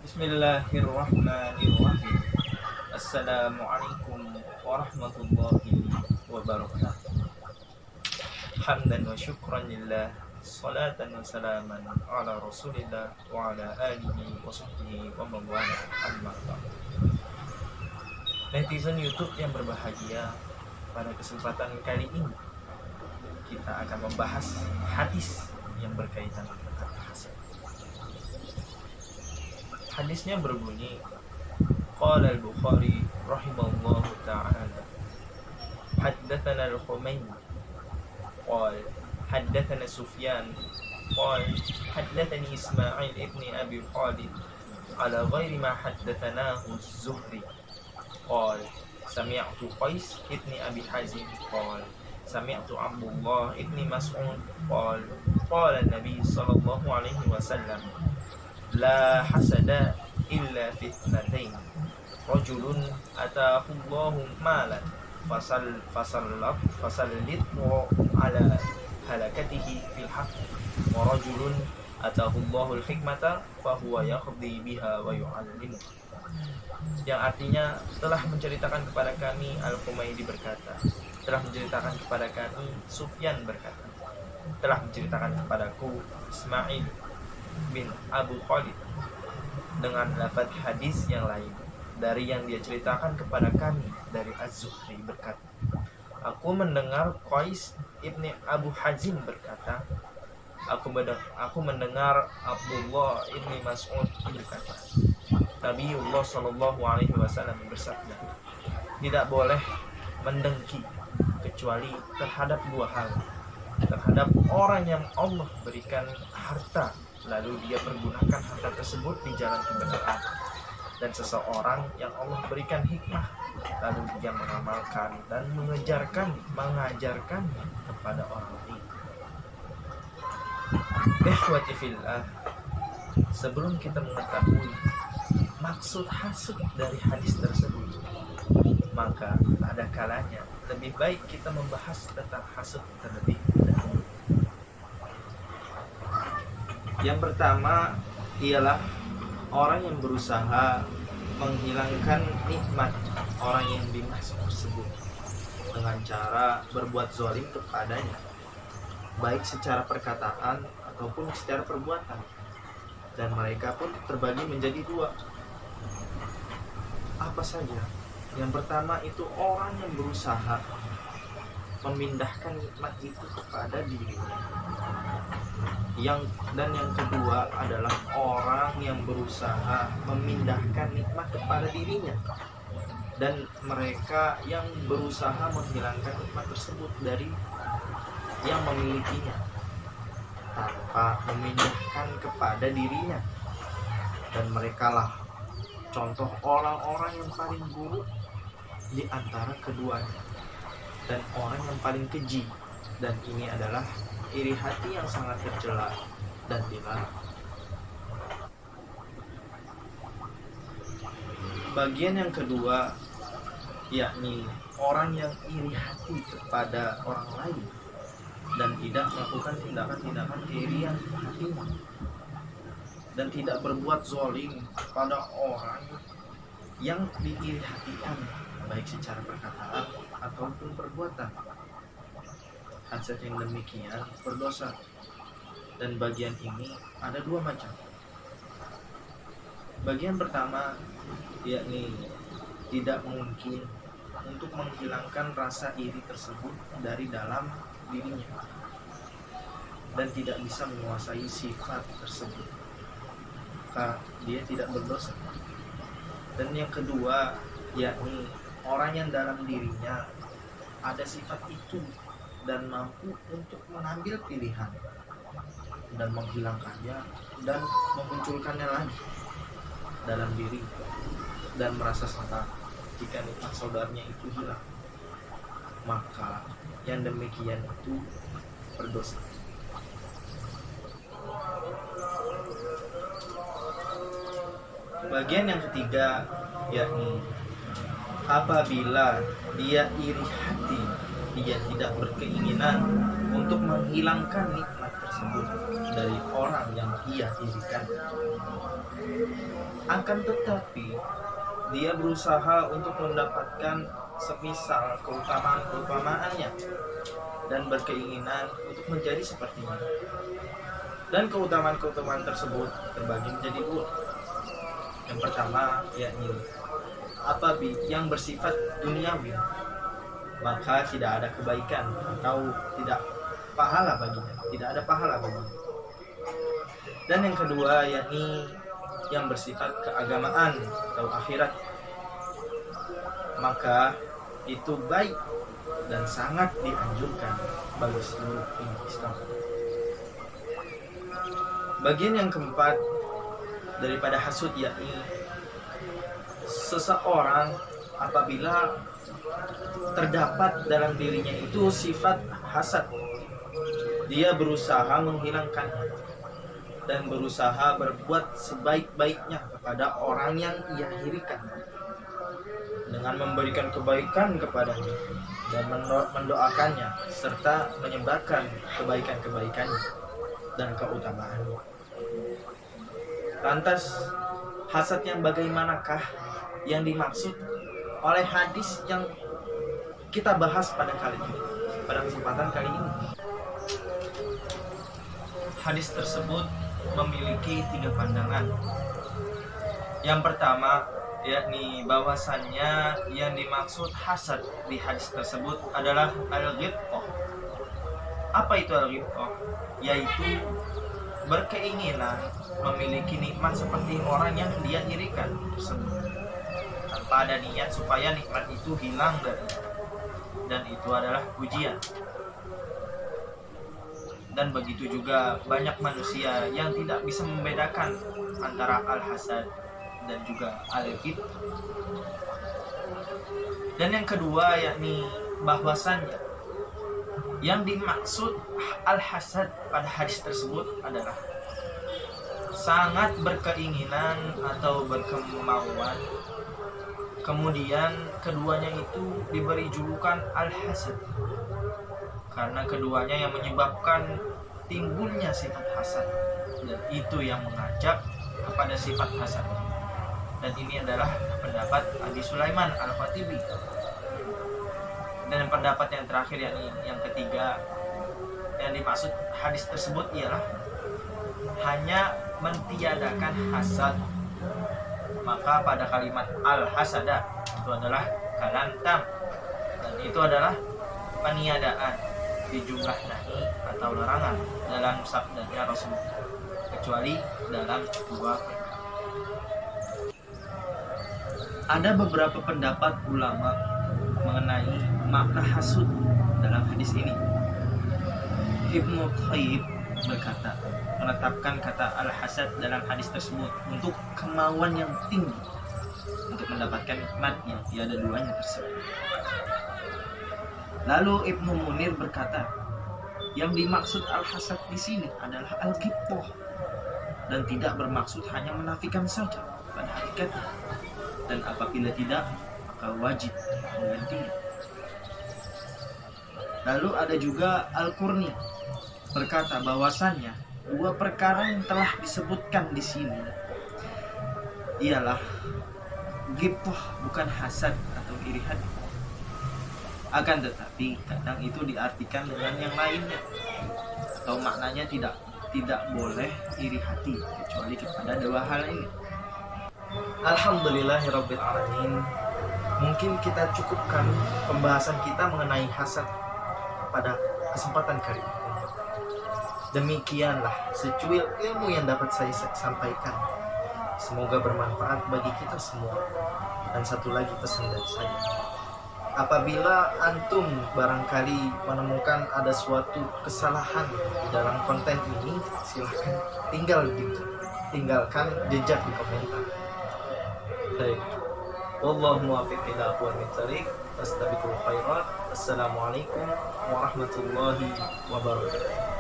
Bismillahirrahmanirrahim. Assalamualaikum warahmatullahi wabarakatuh. Hamdan wa syukran lillah, salatan wa salaman ala rasulillah wa ala alihi wa sahbihi wa mawala, amma ba'd. Netizen YouTube yang berbahagia, pada kesempatan kali ini kita akan membahas hadis yang berkaitan dengan hasad. Hadisnya berbunyi, qala al-Bukhari rahimahullahu ta'ala, haddatsana al-Humayni qala haddatsana Sufyan qala haddatsani Ismail ibn Abi Khalid ala ghairi ma haddatsanahu az-Zuhri qala sami'tu Qais ibn Abi Hazim qala sami'tu Abdullah ibn Mas'ud qala qala an-nabi sallallahu alaihi wasallam la hasada illa fi ithnatain, rajulun ataahu Allahu malan fasallithu ala halakatihi fil haqq, wa rajulun ataahu Allahu al-hikmata fahuwa yaqdi biha wa yu'allimu. Yang artinya, telah menceritakan kepada kami Al-Humaydi berkata, telah menceritakan kepada kami Sufyan berkata, telah menceritakan kepadaku Ismail bin Abu Khalid dengan lafaz hadis yang lain dari yang dia ceritakan kepada kami dari Az-Zuhri berkata, aku mendengar Qais ibni Abu Hazim berkata, aku mendengar Abdullah ibni Mas'ud berkata, Nabiullah Shallallahu Alaihi Wasallam bersabda, tidak boleh mendengki kecuali terhadap dua hal, terhadap orang yang Allah berikan harta lalu dia pergunakan harta tersebut di jalan kebenaran, dan seseorang yang Allah berikan hikmah lalu dia mengamalkan dan mengajarkan kepada orang lain. Ikhwati fillah, sebelum kita mengetahui maksud hasad dari hadis tersebut, maka ada kalanya lebih baik kita membahas tentang hasad terlebih dahulu. Yang pertama ialah orang yang berusaha menghilangkan nikmat orang yang dimaksud tersebut dengan cara berbuat zalim kepadanya, baik secara perkataan ataupun secara perbuatan. Dan mereka pun terbagi menjadi dua. Apa saja? Yang pertama itu orang yang berusaha memindahkan nikmat itu kepada dirinya. Yang kedua adalah orang yang berusaha memindahkan nikmat kepada dirinya, dan mereka yang berusaha menghilangkan nikmat tersebut dari yang memilikinya tanpa memindahkan kepada dirinya. Dan merekalah contoh orang-orang yang paling buruk di antara keduanya dan orang yang paling keji, dan ini adalah iri hati yang sangat tercela dan dilarang. Bagian yang kedua yakni orang yang iri hati kepada orang lain dan tidak melakukan tindakan-tindakan keirian hatinya, dan tidak berbuat zalim pada orang yang diiri hatikan, baik secara perkataan ataupun perbuatan. Hasad yang demikian berdosa, dan bagian ini ada dua macam. Bagian pertama yakni tidak mungkin untuk menghilangkan rasa iri tersebut dari dalam dirinya dan tidak bisa menguasai sifat tersebut, maka dia tidak berdosa. Dan yang kedua yakni orang yang dalam dirinya ada sifat itu dan mampu untuk mengambil pilihan dan menghilangkannya dan memunculkannya lagi dalam diri, dan merasa senang jika nikmat saudaranya itu hilang, maka yang demikian itu berdosa. Bagian yang ketiga yakni apabila dia iri hati, dia tidak berkeinginan untuk menghilangkan nikmat tersebut tersebut dari orang yang ia irikan. Akan tetapi dia berusaha untuk mendapatkan semisal keutamaan-keutamaannya dan berkeinginan untuk menjadi sepertinya. Dan keutamaan-keutamaan tersebut terbagi menjadi dua. Yang pertama yakni apabila yang bersifat duniawi, maka tidak ada kebaikan atau tidak pahala baginya, tidak ada pahala baginya. Dan yang kedua yakni yang bersifat keagamaan atau akhirat, maka itu baik dan sangat dianjurkan bagi seluruh umat Islam. Bagian yang keempat daripada hasud yakni seseorang apabila terdapat dalam dirinya itu sifat hasad, dia berusaha menghilangkannya dan berusaha berbuat sebaik-baiknya kepada orang yang ia irikan dengan memberikan kebaikan kepadanya dan mendoakannya serta menyebarkan kebaikan-kebaikannya dan keutamaannya. Lantas hasad yang bagaimanakah yang dimaksud oleh hadis yang kita bahas pada kesempatan kali ini? Hadis tersebut memiliki 3 pandangan. Yang pertama yakni bahwasannya yang dimaksud hasad di hadis tersebut adalah al-ghibthah. Apa itu al-ghibthah? Yaitu berkeinginan memiliki nikmat seperti orang yang dia irikan tersebut, tanpa ada niat supaya nikmat itu hilang dan itu adalah pujian. Dan begitu juga banyak manusia yang tidak bisa membedakan antara al-hasad dan juga al-ghibthah. Dan yang kedua yakni bahwasannya yang dimaksud al-hasad pada hadis tersebut adalah sangat berkeinginan atau berkemauan, kemudian keduanya itu diberi julukan al-hasad karena keduanya yang menyebabkan timbulnya sifat hasad, dan itu yang mengajak kepada sifat hasad. Dan ini adalah pendapat Abi Sulaiman Al-Khatibi. Dan pendapat yang terakhir yang ketiga yang dimaksud hadis tersebut ialah hanya mentiadakan hasad. Maka pada kalimat al-hasada itu adalah kalantam, dan itu adalah peniadaan di jumlah nahi atau larangan dalam sabdanya Rasulullah, kecuali dalam 2 perkara. Ada beberapa pendapat ulama mengenai makna hasud dalam hadis ini. Ibnu Qayyim berkata, menetapkan kata al-hasad dalam hadis tersebut untuk kemauan yang tinggi untuk mendapatkan nikmat yang tiada duanya tersebut. Lalu Ibnu Munir berkata, yang dimaksud al-hasad di sini adalah al-ghibthah dan tidak bermaksud hanya menafikan saja pada hakikatnya, dan apabila tidak maka wajib menggantinya. Lalu ada juga Al-Qurni berkata bahwasannya 2 perkara yang telah disebutkan di sini ialah ghibthah, bukan hasad atau iri hati. Akan tetapi kadang itu diartikan dengan yang lainnya, atau maknanya tidak boleh iri hati kecuali kepada 2 hal ini. Alhamdulillahirabbil alamin. Mungkin kita cukupkan pembahasan kita mengenai hasad pada kesempatan kali ini. Demikianlah secuil ilmu yang dapat saya sampaikan. Semoga bermanfaat bagi kita semua. Dan satu lagi pesan dari saya, apabila antum barangkali menemukan ada suatu kesalahan di dalam konten ini, silahkan tinggalkan jejak di komentar. Baik, wallahu muwaffiq ila aqwamit thariq, fastabiqul khairat. Assalamualaikum warahmatullahi wabarakatuh.